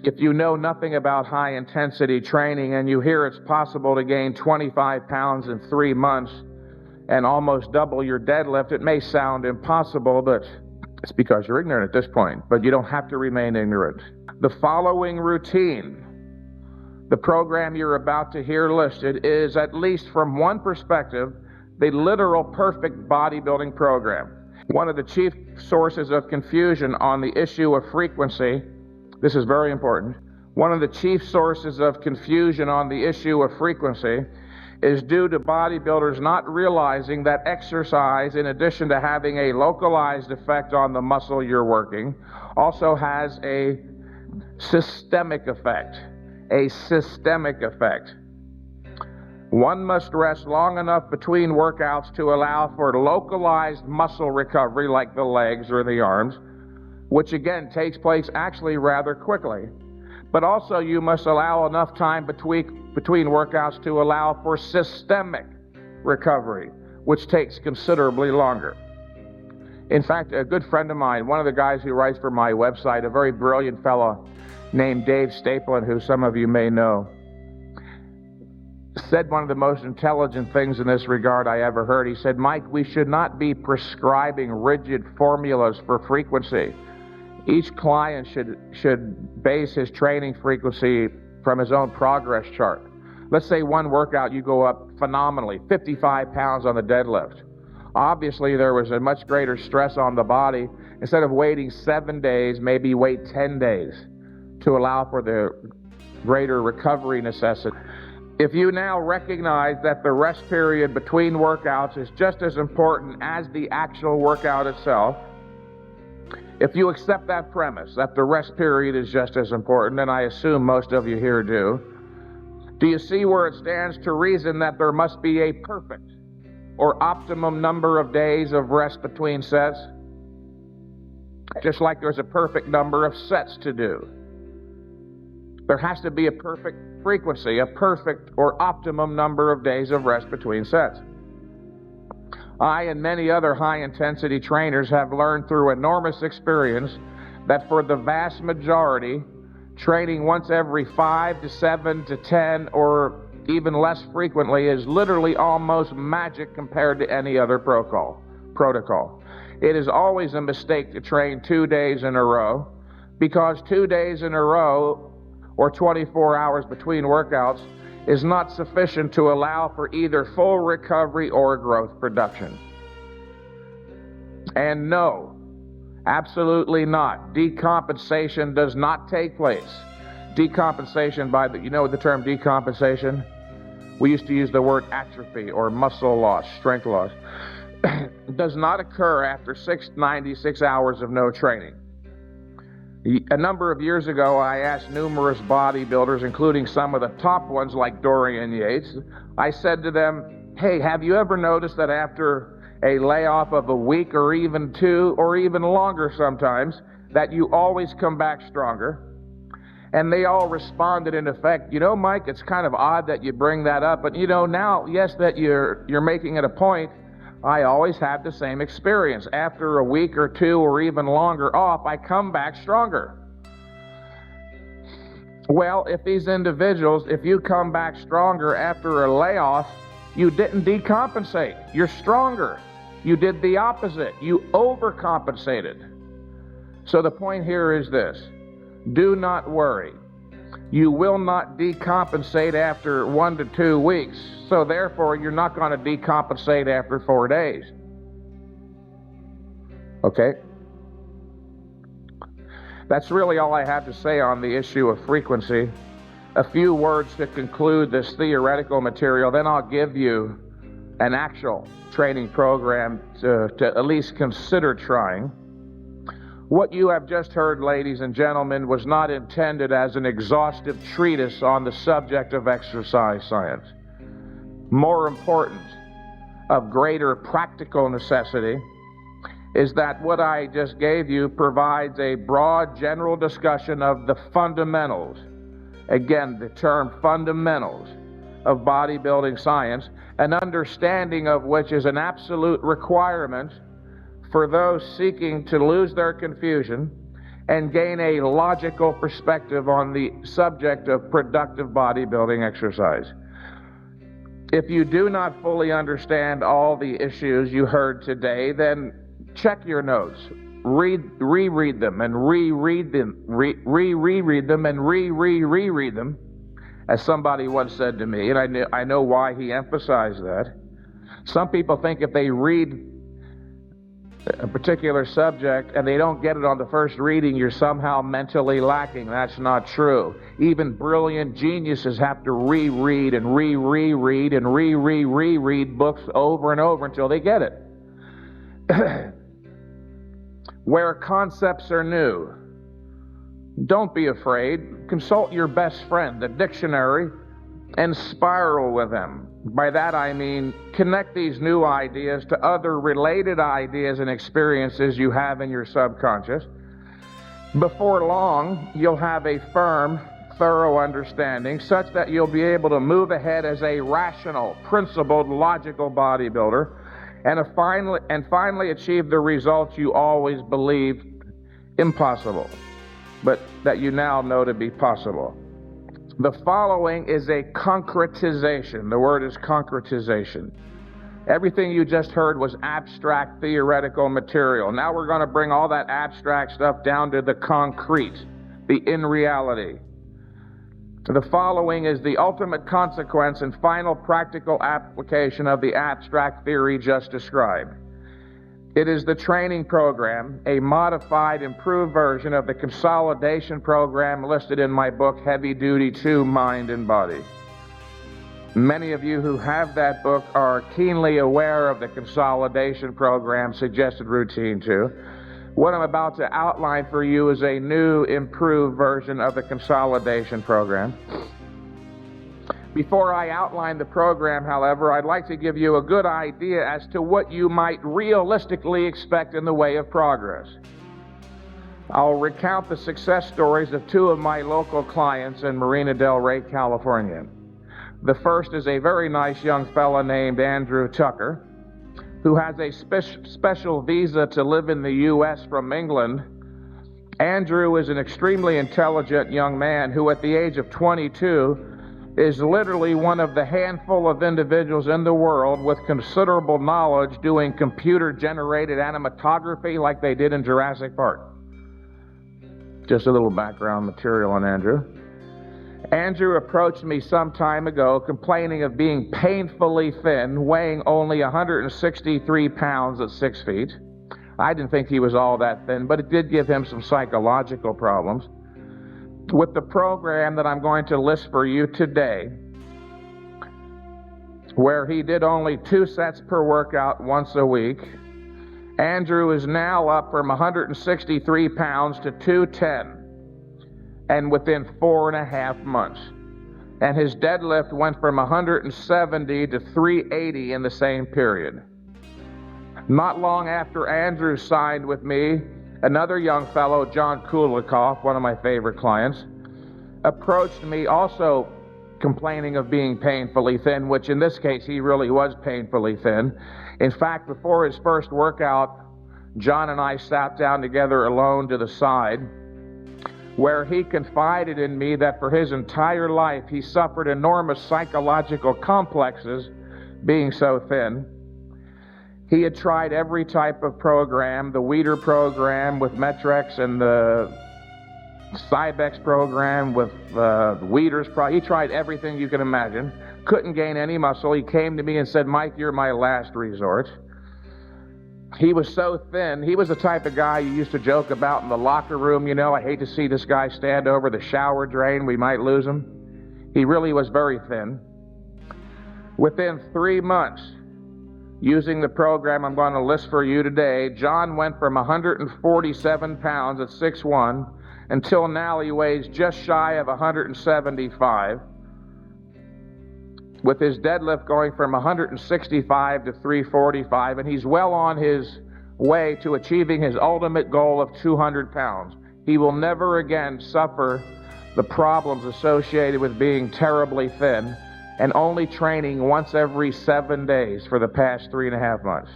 if you know nothing about high-intensity training and you hear it's possible to gain 25 pounds in 3 months and almost double your deadlift, it may sound impossible, but it's because you're ignorant at this point. But you don't have to remain ignorant. The following routine, the program you're about to hear listed, is, at least from one perspective, the literal perfect bodybuilding program. One of the chief sources of confusion on the issue of frequency, this is very important, one of the chief sources of confusion on the issue of frequency is due to bodybuilders not realizing that exercise, in addition to having a localized effect on the muscle you're working, also has a systemic effect. A systemic effect. One must rest long enough between workouts to allow for localized muscle recovery, like the legs or the arms, which again takes place actually rather quickly. But also you must allow enough time between workouts to allow for systemic recovery, which takes considerably longer. In fact, a good friend of mine, one of the guys who writes for my website, a very brilliant fellow named Dave Stapleton, who some of you may know, said one of the most intelligent things in this regard I ever heard. He said, "Mike, we should not be prescribing rigid formulas for frequency. Each client should base his training frequency from his own progress chart. Let's say one workout you go up phenomenally, 55 pounds on the deadlift. Obviously there was a much greater stress on the body. Instead of waiting 7 days, maybe wait 10 days to allow for the greater recovery necessity. If you now recognize that the rest period between workouts is just as important as the actual workout itself, if you accept that premise, that the rest period is just as important, and I assume most of you here do you see where it stands to reason that there must be a perfect or optimum number of days of rest between sets? Just like there's a perfect number of sets to do. There has to be a perfect frequency, a perfect or optimum number of days of rest between sets. I and many other high-intensity trainers have learned through enormous experience that for the vast majority, training once every 5 to 7 to 10 or even less frequently is literally almost magic compared to any other protocol. It is always a mistake to train 2 days in a row, because 2 days in a row or 24 hours between workouts is not sufficient to allow for either full recovery or growth production. And no, absolutely not. Decompensation does not take place. Decompensation, you know the term decompensation? We used to use the word atrophy or muscle loss, strength loss. Does not occur after 96 hours of no training. A number of years ago, I asked numerous bodybuilders, including some of the top ones like Dorian Yates, I said to them, hey, have you ever noticed that after a layoff of a week or even 2 or even longer sometimes, that you always come back stronger? And they all responded in effect, you know, Mike, it's kind of odd that you bring that up, but you know, now, yes, that you're making it a point, I always have the same experience. After a week or 2 or even longer off, I come back stronger. Well, if these individuals, if you come back stronger after a layoff, you didn't decompensate. You're stronger. You did the opposite. You overcompensated. So the point here is this. Do not worry. You will not decompensate after 1 to 2 weeks. So therefore, you're not going to decompensate after 4 days. Okay? That's really all I have to say on the issue of frequency. A few words to conclude this theoretical material, then I'll give you an actual training program to at least consider trying. What you have just heard, ladies and gentlemen, was not intended as an exhaustive treatise on the subject of exercise science. More important, of greater practical necessity, is that what I just gave you provides a broad general discussion of the fundamentals. Again, the term fundamentals of bodybuilding science, an understanding of which is an absolute requirement for those seeking to lose their confusion and gain a logical perspective on the subject of productive bodybuilding exercise. If you do not fully understand all the issues you heard today, then check your notes. Reread them and reread them, reread them and reread them, as somebody once said to me, and I know why he emphasized that. Some people think if they read a particular subject and they don't get it on the first reading, you're somehow mentally lacking. That's not true. Even brilliant geniuses have to reread and reread and reread books over and over until they get it. Where concepts are new, don't be afraid. Consult your best friend, the dictionary, and spiral with them. By that I mean connect these new ideas to other related ideas and experiences you have in your subconscious. Before long, you'll have a firm, thorough understanding such that you'll be able to move ahead as a rational, principled, logical bodybuilder and finally achieve the results you always believed impossible, but that you now know to be possible. The following is a concretization. The word is concretization. Everything you just heard was abstract, theoretical material. Now we're going to bring all that abstract stuff down to the concrete, the in reality. The following is the ultimate consequence and final practical application of the abstract theory just described. It is the training program, a modified, improved version of the consolidation program listed in my book, Heavy Duty 2, Mind and Body. Many of you who have that book are keenly aware of the consolidation program suggested routine 2. What I'm about to outline for you is a new, improved version of the consolidation program. Before I outline the program, however, I'd like to give you a good idea as to what you might realistically expect in the way of progress. I'll recount the success stories of 2 of my local clients in Marina del Rey, California. The first is a very nice young fella named Andrew Tucker, who has a special visa to live in the U.S. from England. Andrew is an extremely intelligent young man who, at the age of 22, is literally one of the handful of individuals in the world with considerable knowledge doing computer-generated animatography like they did in Jurassic Park. Just a little background material on Andrew. Andrew approached me some time ago complaining of being painfully thin, weighing only 163 pounds at 6 feet. I didn't think he was all that thin, but it did give him some psychological problems. With the program that I'm going to list for you today, where he did only 2 sets per workout once a week, Andrew is now up from 163 pounds to 210, and within 4.5 months. And his deadlift went from 170 to 380 in the same period. Not long after Andrew signed with me, another young fellow, John Kulikoff, one of my favorite clients, approached me also complaining of being painfully thin, which in this case he really was painfully thin. In fact, before his first workout, John and I sat down together alone to the side, where he confided in me that for his entire life he suffered enormous psychological complexes being so thin. He had tried every type of program, the Weider program with Metrex and the Cybex program with Weider's he tried everything you can imagine. Couldn't gain any muscle. He came to me and said, "Mike, you're my last resort." He was so thin. He was the type of guy you used to joke about in the locker room. You know, I hate to see this guy stand over the shower drain. We might lose him. He really was very thin. Within 3 months, using the program I'm going to list for you today, John went from 147 pounds at 6'1", until now he weighs just shy of 175, with his deadlift going from 165 to 345, and he's well on his way to achieving his ultimate goal of 200 pounds. He will never again suffer the problems associated with being terribly thin and only training once every 7 days for the past 3.5 months.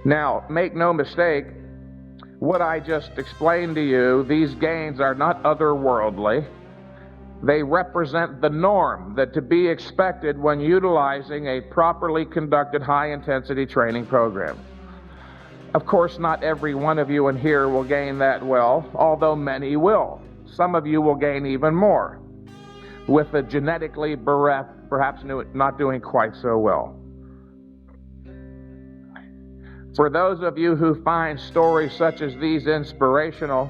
Now, make no mistake, What I just explained to you, these gains are not otherworldly. They represent the norm that to be expected when utilizing a properly conducted high-intensity training program. Of course, not every one of you in here will gain that well, although many will. Some of you will gain even more, with the genetically bereft perhaps not doing quite so well. For those of you who find stories such as these inspirational,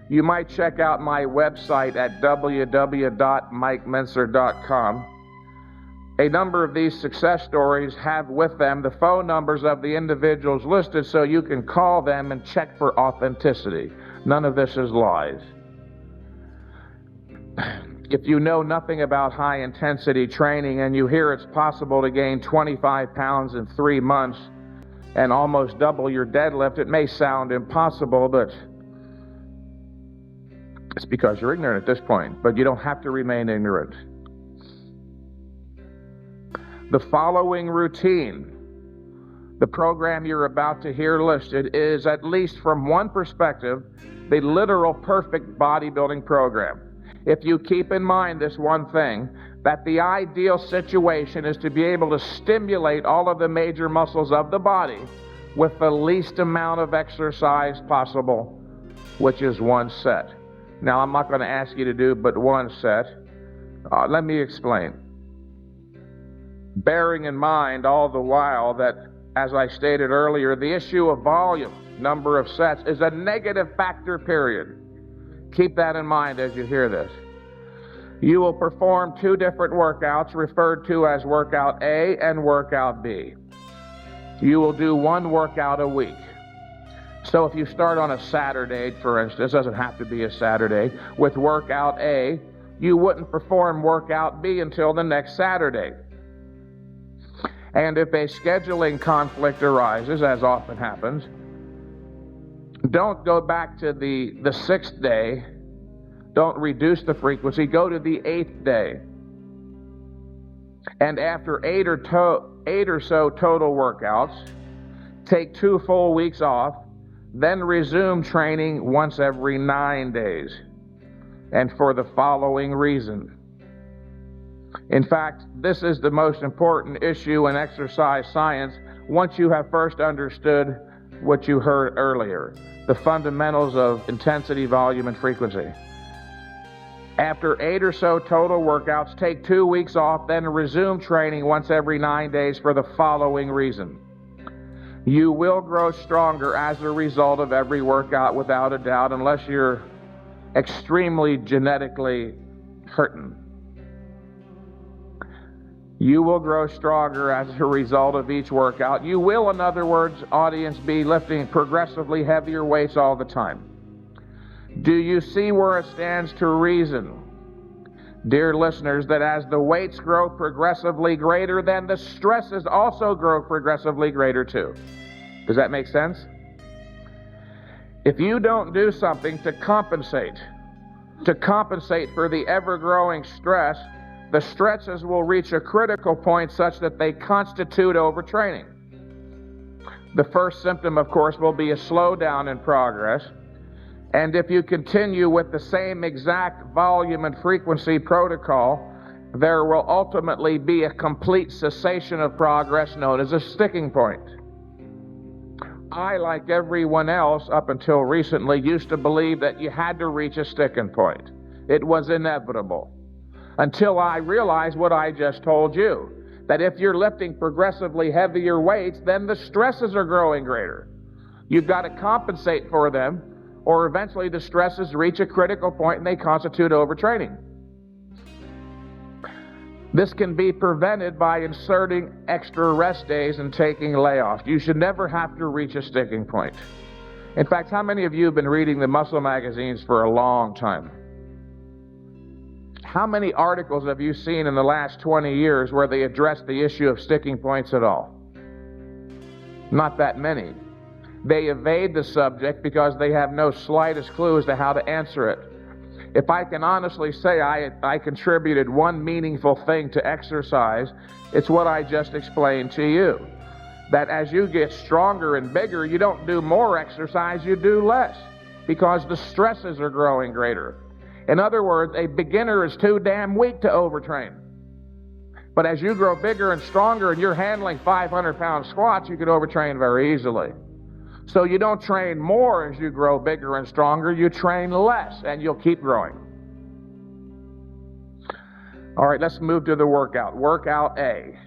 you might check out my website at www.mikementzer.com. A number of these success stories have with them the phone numbers of the individuals listed so you can call them and check for authenticity. None of this is lies. If you know nothing about high-intensity training and you hear it's possible to gain 25 pounds in 3 months and almost double your deadlift, it may sound impossible, but it's because you're ignorant at this point. But you don't have to remain ignorant. The following routine, the program you're about to hear listed, is, at least from one perspective, the literal perfect bodybuilding program. If you keep in mind this one thing, that the ideal situation is to be able to stimulate all of the major muscles of the body with the least amount of exercise possible, which is one set. Now, I'm not going to ask you to do but one set. Let me explain. Bearing in mind all the while that, as I stated earlier, the issue of volume, number of sets, is a negative factor, period. Keep that in mind as you hear this. You will perform 2 different workouts referred to as workout A and workout B. You will do 1 workout a week. So if you start on a Saturday, for instance, doesn't have to be a Saturday, with workout A, you wouldn't perform workout B until the next Saturday. And if a scheduling conflict arises, as often happens, don't go back to the 6th day. Don't reduce the frequency. Go to the 8th day. And after 8 or so total workouts, take 2 full weeks off, then resume training once every 9 days. And for the following reason. In fact, this is the most important issue in exercise science once you have first understood what you heard earlier, the fundamentals of intensity, volume, and frequency. After 8 or so total workouts, take 2 weeks off, then resume training once every 9 days for the following reason. You will grow stronger as a result of every workout, without a doubt, unless you're extremely genetically hurting. You will grow stronger as a result of each workout. You will, in other words, audience, be lifting progressively heavier weights all the time. Do you see where it stands to reason, dear listeners, that as the weights grow progressively greater, then the stresses also grow progressively greater too? Does that make sense? If you don't do something to compensate for the ever-growing stress, the stresses will reach a critical point such that they constitute overtraining. The first symptom, of course, will be a slowdown in progress. And if you continue with the same exact volume and frequency protocol, there will ultimately be a complete cessation of progress known as a sticking point. I, like everyone else up until recently, used to believe that you had to reach a sticking point. It was inevitable. Until I realized what I just told you, that if you're lifting progressively heavier weights, then the stresses are growing greater. You've got to compensate for them, or eventually the stresses reach a critical point and they constitute overtraining. This can be prevented by inserting extra rest days and taking layoffs. You should never have to reach a sticking point. In fact, how many of you have been reading the muscle magazines for a long time? How many articles have you seen in the last 20 years where they address the issue of sticking points at all? Not that many. They evade the subject because they have no slightest clue as to how to answer it. If I can honestly say I contributed one meaningful thing to exercise, it's what I just explained to you. that as you get stronger and bigger, you don't do more exercise, you do less, because the stresses are growing greater. In other words, a beginner is too damn weak to overtrain. But as you grow bigger and stronger and you're handling 500-pound squats, you can overtrain very easily. So you don't train more as you grow bigger and stronger, you train less and you'll keep growing. All right, let's move to the workout. Workout A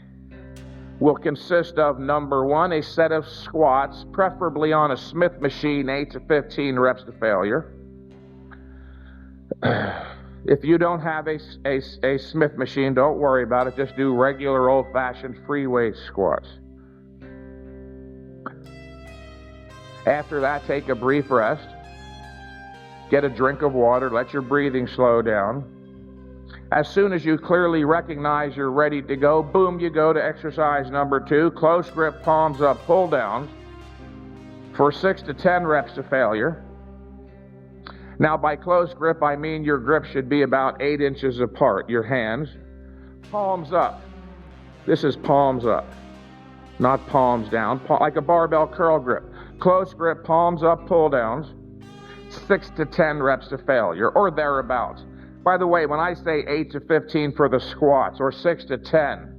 will consist of, number one, a set of squats, preferably on a Smith machine, 8 to 15 reps to failure. If you don't have a Smith machine, don't worry about it. Just do regular old-fashioned free weight squats. After that, take a brief rest. Get a drink of water. Let your breathing slow down. As soon as you clearly recognize you're ready to go, boom, you go to exercise number 2, close grip, palms up, pull downs for 6 to 10 reps to failure. Now, by close grip, I mean your grip should be about 8 inches apart, your hands. Palms up. This is palms up, not palms down, like a barbell curl grip. Close grip, palms up, pull downs, 6 to 10 reps to failure, or thereabouts. By the way, when I say 8 to 15 for the squats, or 6 to 10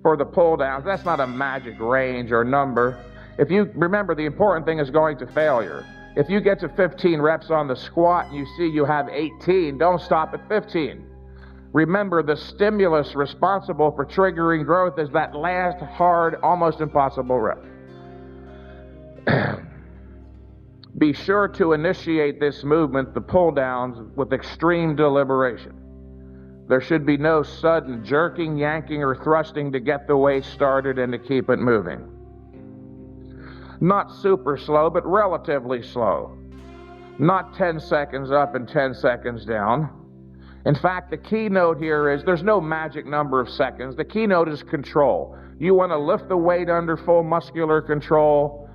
for the pull downs, that's not a magic range or number. If you remember, the important thing is going to failure. If you get to 15 reps on the squat and you see you have 18, don't stop at 15. Remember, the stimulus responsible for triggering growth is that last hard, almost impossible rep. Be sure to initiate this movement, the pull downs, with extreme deliberation. There should be no sudden jerking, yanking, or thrusting to get the weight started and to keep it moving. Not super slow, but relatively slow. Not 10 seconds up and 10 seconds down. In fact, the keynote here is there's no magic number of seconds. The keynote is control. You want to lift the weight under full muscular control,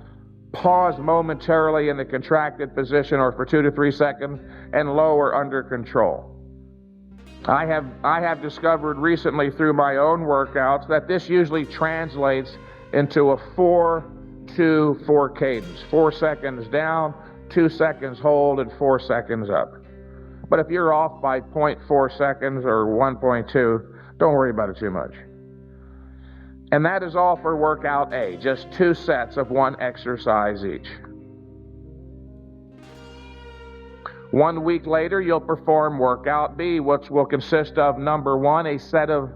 pause momentarily in the contracted position or for 2 to 3 seconds, and lower under control. I have discovered recently through my own workouts that this usually translates into a 4-2-4 cadence. 4 seconds down, 2 seconds hold, and 4 seconds up. But if you're off by 0.4 seconds or 1.2, don't worry about it too much. And that is all for workout A, just 2 sets of 1 exercise each. 1 week later, you'll perform workout B, which will consist of, number 1, a set of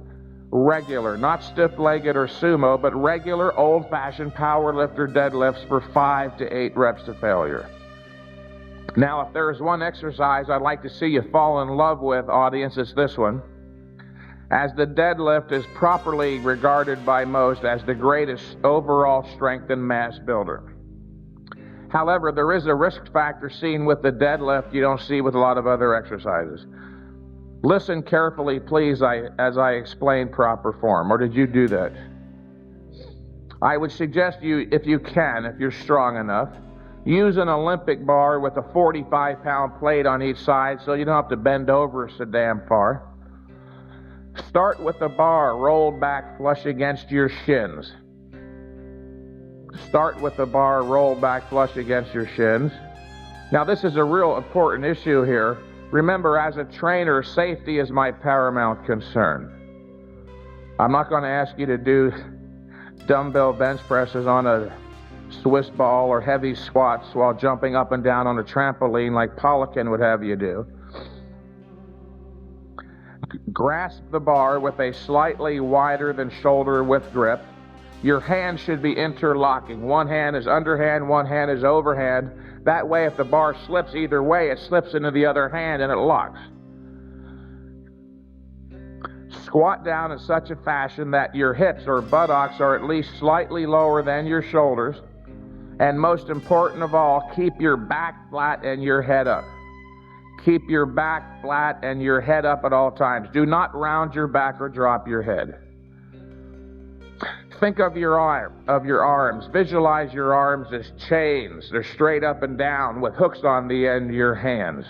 regular, not stiff-legged or sumo, but regular old-fashioned power lifter deadlifts for 5 to 8 reps to failure. Now, if there's one exercise I'd like to see you fall in love with, audience, it's this one. As the deadlift is properly regarded by most as the greatest overall strength and mass builder. However, there is a risk factor seen with the deadlift you don't see with a lot of other exercises. Listen carefully, please, as I explain proper form. Or did you do that? I would suggest you, if you can, if you're strong enough, use an Olympic bar with a 45-pound plate on each side so you don't have to bend over so damn far. Start with the bar rolled back flush against your shins. Start with the bar rolled back flush against your shins. Now, this is a real important issue here. Remember, as a trainer, safety is my paramount concern. I'm not going to ask you to do dumbbell bench presses on a Swiss ball or heavy squats while jumping up and down on a trampoline like Poliquin would have you do. Grasp the bar with a slightly wider than shoulder width grip. Your hands should be interlocking. One hand is underhand, one hand is overhand. That way, if the bar slips either way, it slips into the other hand and it locks. Squat down in such a fashion that your hips or buttocks are at least slightly lower than your shoulders. And most important of all, keep your back flat and your head up. Keep your back flat and your head up at all times. Do not round your back or drop your head. Think of your arms. Visualize your arms as chains. They're straight up and down with hooks on the end of your hands.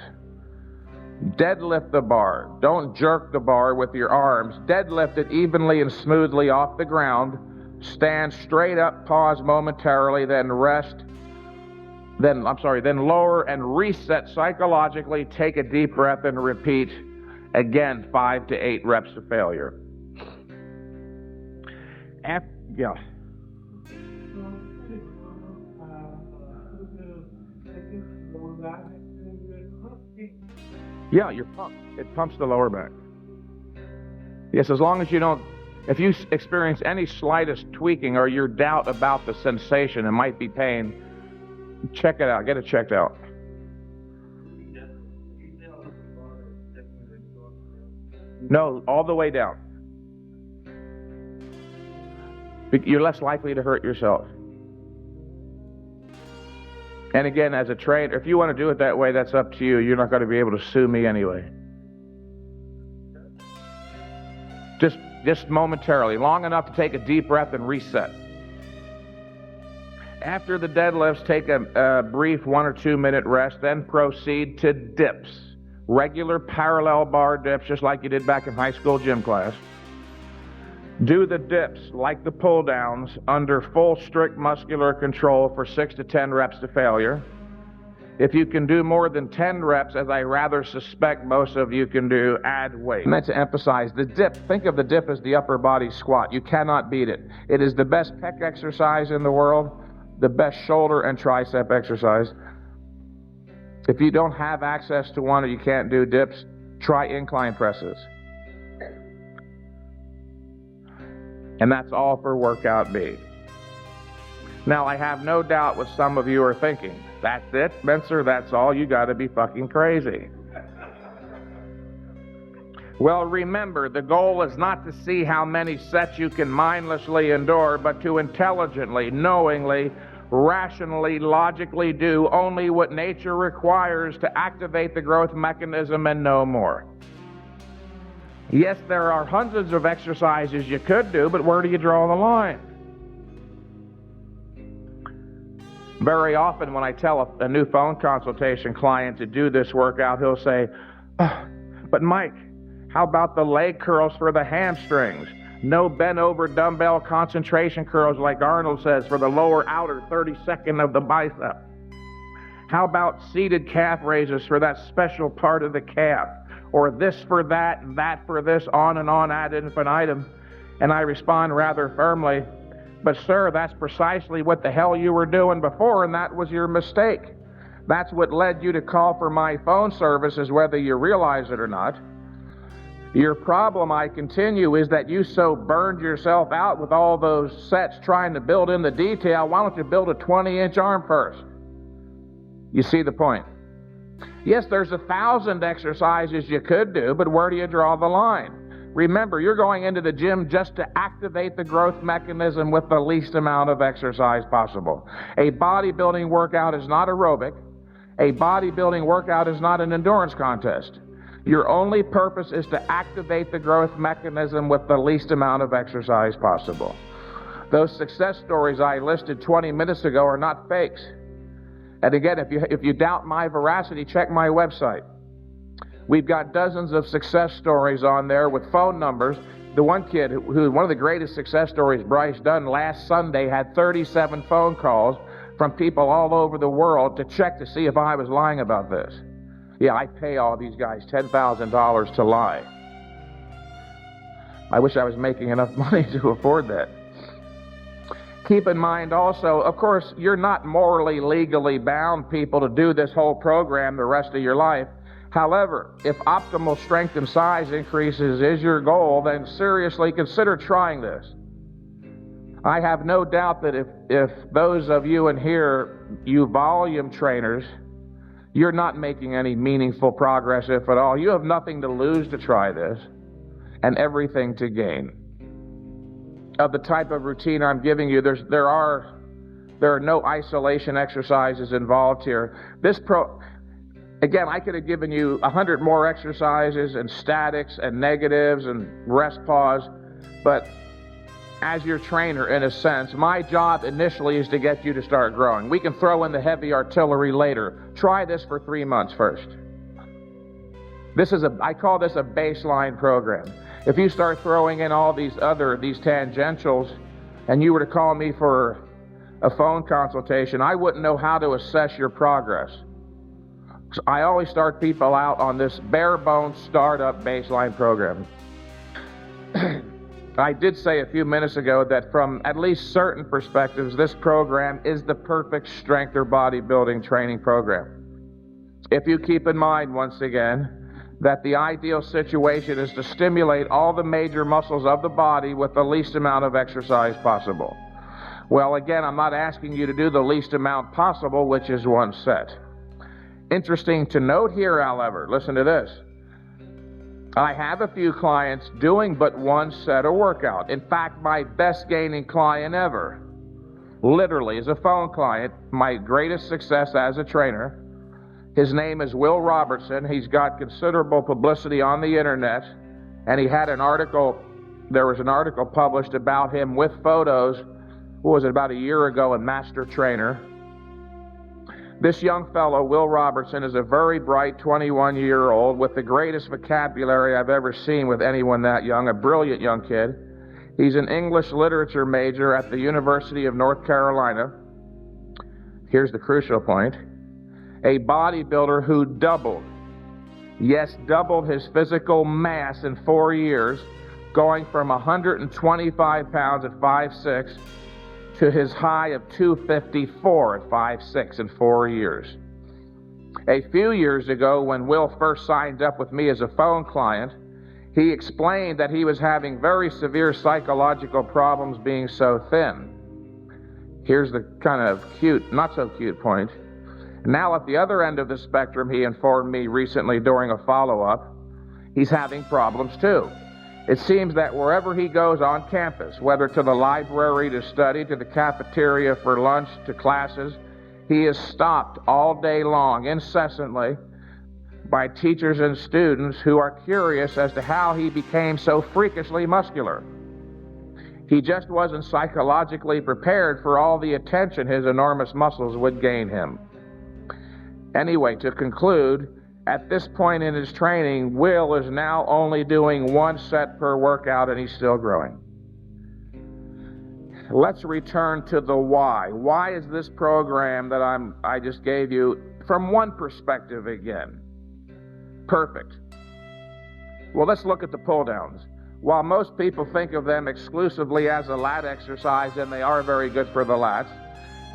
Deadlift the bar. Don't jerk the bar with your arms. Deadlift it evenly and smoothly off the ground Stand straight up, pause momentarily, then then lower and reset psychologically. Take a deep breath and repeat again 5 to 8 reps to failure. Yeah. Yeah, you're pumped. It pumps the lower back. Yes, as long as you don't, if you experience any slightest tweaking or your doubt about the sensation, it might be pain, check it out. Get it checked out. No, all the way down. You're less likely to hurt yourself. And again, as a trainer, if you want to do it that way, that's up to you. You're not going to be able to sue me anyway. Just momentarily, long enough to take a deep breath and reset. After the deadlifts, take a brief 1 or 2 minute rest, then proceed to dips. Regular parallel bar dips, just like you did back in high school gym class. Do the dips like the pull downs under full strict muscular control for 6 to 10 reps to failure. If you can do more than 10 reps, as I rather suspect most of you can do, add weight. I meant to emphasize the dip. Think of the dip as the upper body squat. You cannot beat it. It is the best pec exercise in the world, the best shoulder and tricep exercise. If you don't have access to one or you can't do dips, try incline presses. And that's all for workout B. Now, I have no doubt what some of you are thinking. That's it, Mentzer? That's all? You got to be fucking crazy. Well, remember, the goal is not to see how many sets you can mindlessly endure, but to intelligently, knowingly, rationally, logically do only what nature requires to activate the growth mechanism and no more. Yes, there are hundreds of exercises you could do, but where do you draw the line? Very often when I tell a new phone consultation client to do this workout, he'll say, oh, but Mike, how about the leg curls for the hamstrings? No bent over dumbbell concentration curls like Arnold says for the lower outer 32nd of the bicep. How about seated calf raises for that special part of the calf? Or this for that and that for this, on and on ad infinitum. And I respond rather firmly, but sir, that's precisely what the hell you were doing before, and that was your mistake. That's what led you to call for my phone services, whether you realize it or not. Your problem, I continue, is that you so burned yourself out with all those sets trying to build in the detail. Why don't you build a 20-inch arm first? You see the point? Yes, there's 1,000 exercises you could do, but where do you draw the line? Remember, you're going into the gym just to activate the growth mechanism with the least amount of exercise possible. A bodybuilding workout is not aerobic. A bodybuilding workout is not an endurance contest. Your only purpose is to activate the growth mechanism with the least amount of exercise possible. Those success stories I listed 20 minutes ago are not fakes. And again, if you doubt my veracity, check my website. We've got dozens of success stories on there with phone numbers. The one kid, one of the greatest success stories, Bryce Dunn, last Sunday had 37 phone calls from people all over the world to check to see if I was lying about this. Yeah, I pay all these guys $10,000 to lie. I wish I was making enough money to afford that. Keep in mind also, of course, you're not morally, legally bound, people, to do this whole program the rest of your life. However, if optimal strength and size increases is your goal, then seriously consider trying this. I have no doubt that if those of you in here, you volume trainers, you're not making any meaningful progress, if at all. You have nothing to lose to try this, and everything to gain. Of the type of routine I'm giving you, there are no isolation exercises involved here. Again, I could have given you 100 more exercises and statics and negatives and rest pause, but as your trainer, in a sense, my job initially is to get you to start growing. We can throw in the heavy artillery later. Try this for 3 months first. I call this a baseline program. If you start throwing in all these tangentials, and you were to call me for a phone consultation, I wouldn't know how to assess your progress. So I always start people out on this bare bones startup baseline program. I did say a few minutes ago that from at least certain perspectives, this program is the perfect strength or bodybuilding training program. If you keep in mind, once again, that the ideal situation is to stimulate all the major muscles of the body with the least amount of exercise possible. Well, again, I'm not asking you to do the least amount possible, which is one set. Interesting to note here, however, listen to this. I have a few clients doing but one set of workout. In fact, my best gaining client ever, literally, is a phone client, my greatest success as a trainer. His name is Will Robertson. He's got considerable publicity on the internet, and he had an article, there was an article published about him with photos, what was it, about a year ago in Master Trainer. This young fellow, Will Robertson, is a very bright 21-year-old with the greatest vocabulary I've ever seen with anyone that young, a brilliant young kid. He's an English literature major at the University of North Carolina. Here's the crucial point. A bodybuilder who doubled his physical mass in 4 years, going from 125 pounds at 5'6", to his high of 254 at 5'6" in 4 years. A few years ago, when Will first signed up with me as a phone client, he explained that he was having very severe psychological problems being so thin. Here's the kind of cute, not so cute point. Now at the other end of the spectrum, he informed me recently during a follow-up, he's having problems too. It seems that wherever he goes on campus, whether to the library to study, to the cafeteria for lunch, to classes, he is stopped all day long, incessantly, by teachers and students who are curious as to how he became so freakishly muscular. He just wasn't psychologically prepared for all the attention his enormous muscles would gain him. Anyway, to conclude, at this point in his training, Will is now only doing one set per workout, and he's still growing. Let's return to the why. Why is this program that I just gave you, from one perspective again, perfect? Well, let's look at the pull-downs. While most people think of them exclusively as a lat exercise, and they are very good for the lats,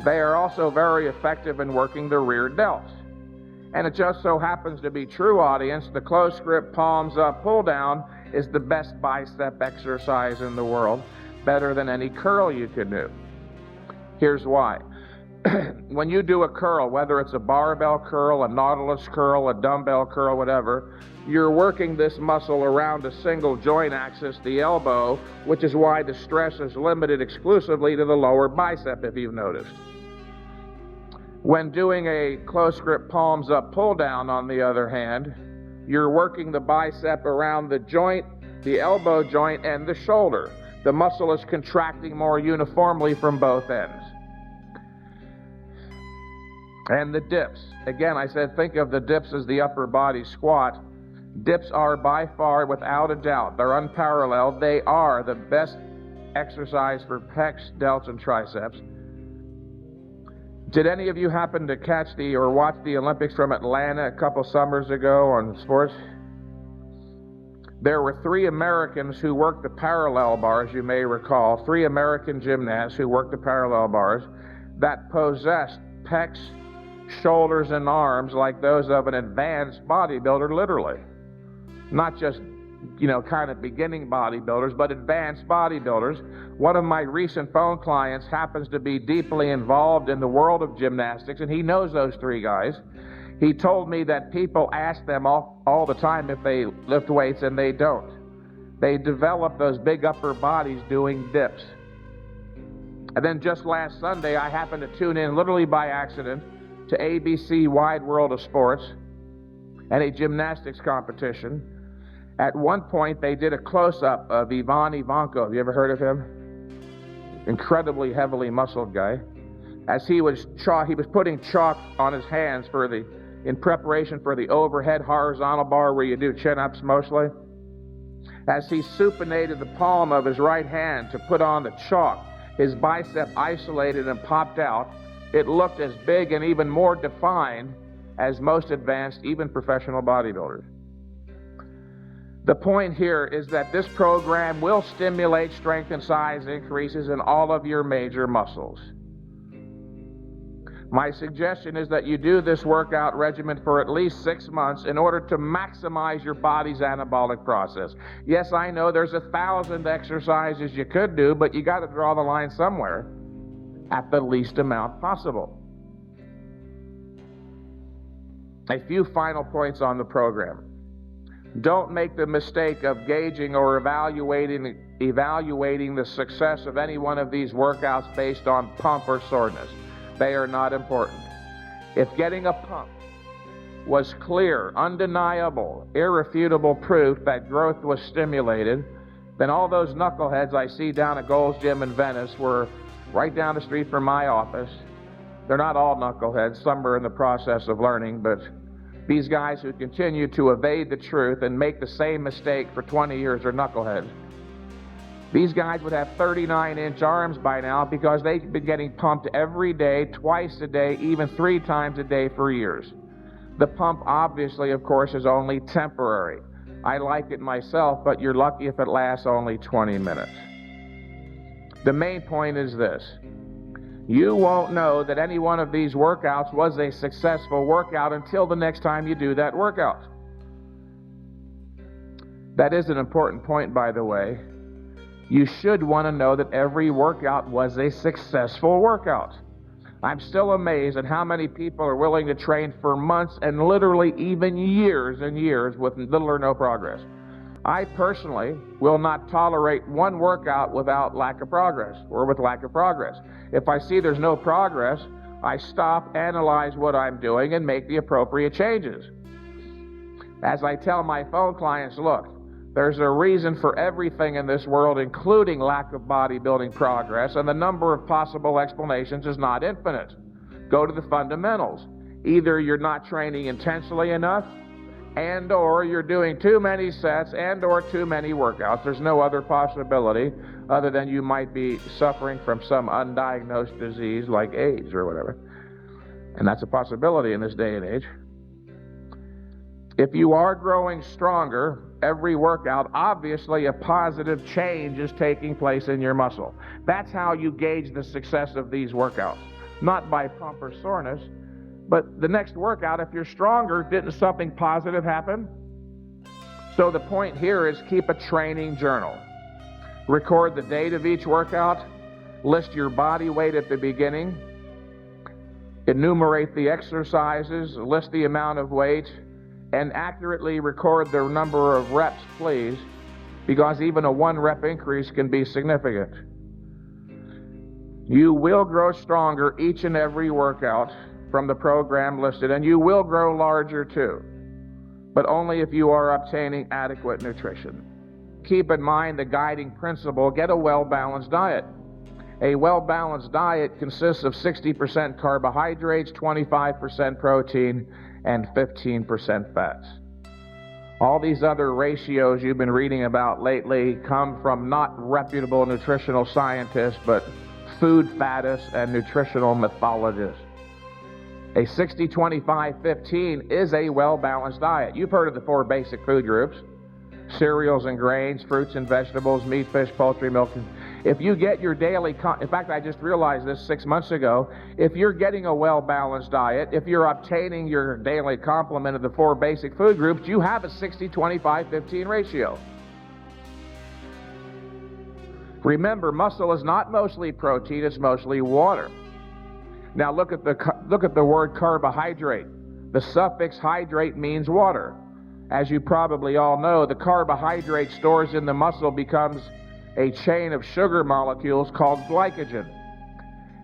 they are also very effective in working the rear delts. And it just so happens to be true, audience, the close grip palms up pull down is the best bicep exercise in the world, better than any curl you could do. Here's why. When you do a curl, whether it's a barbell curl, a nautilus curl, a dumbbell curl, whatever, you're working this muscle around a single joint axis, the elbow, which is why the stress is limited exclusively to the lower bicep, if you've noticed. When doing a close grip palms up pull down, on the other hand, you're working the bicep around the joint, the elbow joint, and the shoulder. The muscle is contracting more uniformly from both ends. And the dips. Again, I said think of the dips as the upper body squat. Dips are by far, without a doubt, they're unparalleled. They are the best exercise for pecs, delts, and triceps. Did any of you happen to catch or watch the Olympics from Atlanta a couple summers ago on sports? There were 3 Americans who worked the parallel bars, you may recall, 3 American gymnasts who worked the parallel bars that possessed pecs, shoulders, and arms like those of an advanced bodybuilder, literally. Not just, kind of beginning bodybuilders, but advanced bodybuilders. One of my recent phone clients happens to be deeply involved in the world of gymnastics, and he knows those 3 guys. He told me that people ask them all the time if they lift weights, and they don't. They develop those big upper bodies doing dips. And then just last Sunday, I happened to tune in, literally by accident, to ABC Wide World of Sports and a gymnastics competition. At one point, they did a close-up of Ivan Ivanko. Have you ever heard of him? Incredibly heavily muscled guy. As he was putting chalk on his hands in preparation for the overhead horizontal bar where you do chin-ups mostly. As he supinated the palm of his right hand to put on the chalk, his bicep isolated and popped out. It looked as big and even more defined as most advanced, even professional bodybuilders. The point here is that this program will stimulate strength and size increases in all of your major muscles. My suggestion is that you do this workout regimen for at least 6 months in order to maximize your body's anabolic process. Yes, I know there's 1,000 exercises you could do, but you got to draw the line somewhere at the least amount possible. A few final points on the program. Don't make the mistake of gauging or evaluating the success of any one of these workouts based on pump or soreness. They are not important. If getting a pump was clear, undeniable, irrefutable proof that growth was stimulated, then all those knuckleheads I see down at Gold's Gym in Venice were right down the street from my office. They're not all knuckleheads. Some are in the process of learning, but these guys who continue to evade the truth and make the same mistake for 20 years are knuckleheads. These guys would have 39-inch arms by now because they've been getting pumped every day, twice a day, even 3 times a day for years. The pump, obviously, of course, is only temporary. I like it myself, but you're lucky if it lasts only 20 minutes. The main point is this. You won't know that any one of these workouts was a successful workout until the next time you do that workout. That is an important point, by the way. You should want to know that every workout was a successful workout. I'm still amazed at how many people are willing to train for months and literally even years and years with little or no progress. I personally will not tolerate one workout without lack of progress or with lack of progress. If I see there's no progress, I stop, analyze what I'm doing, and make the appropriate changes. As I tell my phone clients, look, there's a reason for everything in this world, including lack of bodybuilding progress, and the number of possible explanations is not infinite. Go to the fundamentals. Either you're not training intensely enough, and or you're doing too many sets, and or too many workouts. There's no other possibility other than you might be suffering from some undiagnosed disease like AIDS or whatever. And that's a possibility in this day and age. If you are growing stronger every workout, obviously a positive change is taking place in your muscle. That's how you gauge the success of these workouts. Not by pump or soreness, but the next workout, if you're stronger, didn't something positive happen? So the point here is keep a training journal. Record the date of each workout, list your body weight at the beginning, enumerate the exercises, list the amount of weight, and accurately record the number of reps, please, because even a 1 rep increase can be significant. You will grow stronger each and every workout from the program listed, and you will grow larger too, but only if you are obtaining adequate nutrition. Keep in mind the guiding principle: get a well-balanced diet. A well-balanced diet consists of 60% carbohydrates, 25% protein, and 15% fats. All these other ratios you've been reading about lately come from not reputable nutritional scientists, but food fattists and nutritional mythologists. A 60-25-15 is a well-balanced diet. You've heard of the 4 basic food groups: cereals and grains, fruits and vegetables, meat, fish, poultry, milk. If you get your daily, in fact, I just realized this 6 months ago, if you're getting a well-balanced diet, if you're obtaining your daily complement of the 4 basic food groups, you have a 60-25-15 ratio. Remember, muscle is not mostly protein, it's mostly water. Now look at the word carbohydrate. The suffix hydrate means water. As you probably all know, the carbohydrate stores in the muscle becomes a chain of sugar molecules called glycogen.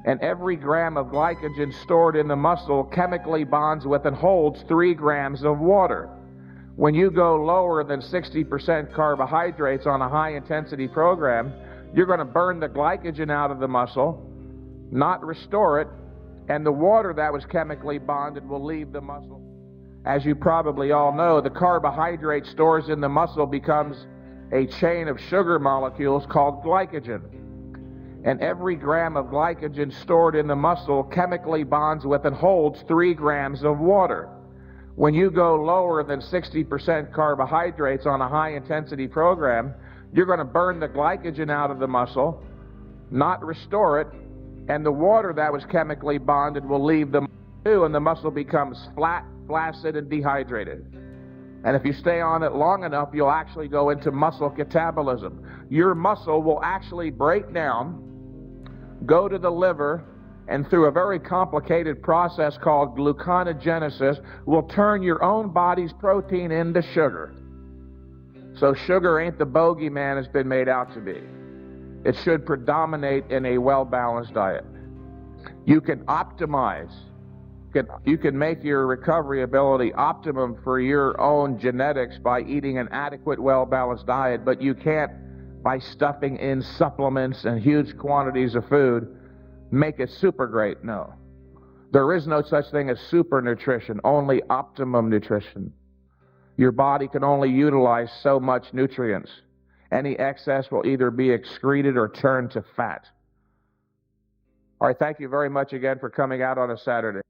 And every gram of glycogen stored in the muscle chemically bonds with and holds 3 grams of water. When you go lower than 60% carbohydrates on a high-intensity program, you're going to burn the glycogen out of the muscle, not restore it, and the water that was chemically bonded will leave the muscle. As you probably all know, the carbohydrate stores in the muscle becomes a chain of sugar molecules called glycogen. And every gram of glycogen stored in the muscle chemically bonds with and holds 3 grams of water. When you go lower than 60% carbohydrates on a high-intensity program, you're going to burn the glycogen out of the muscle, not restore it, and the water that was chemically bonded will leave the muscle too, and the muscle becomes flat, flaccid, and dehydrated. And if you stay on it long enough, you'll actually go into muscle catabolism. Your muscle will actually break down, go to the liver, and through a very complicated process called gluconeogenesis, will turn your own body's protein into sugar. So sugar ain't the bogeyman it's been made out to be. It should predominate in a well-balanced diet. You can optimize. You can make your recovery ability optimum for your own genetics by eating an adequate, well-balanced diet, but you can't, by stuffing in supplements and huge quantities of food, make it super great. No. There is no such thing as super nutrition, only optimum nutrition. Your body can only utilize so much nutrients. Any excess will either be excreted or turned to fat. All right, thank you very much again for coming out on a Saturday.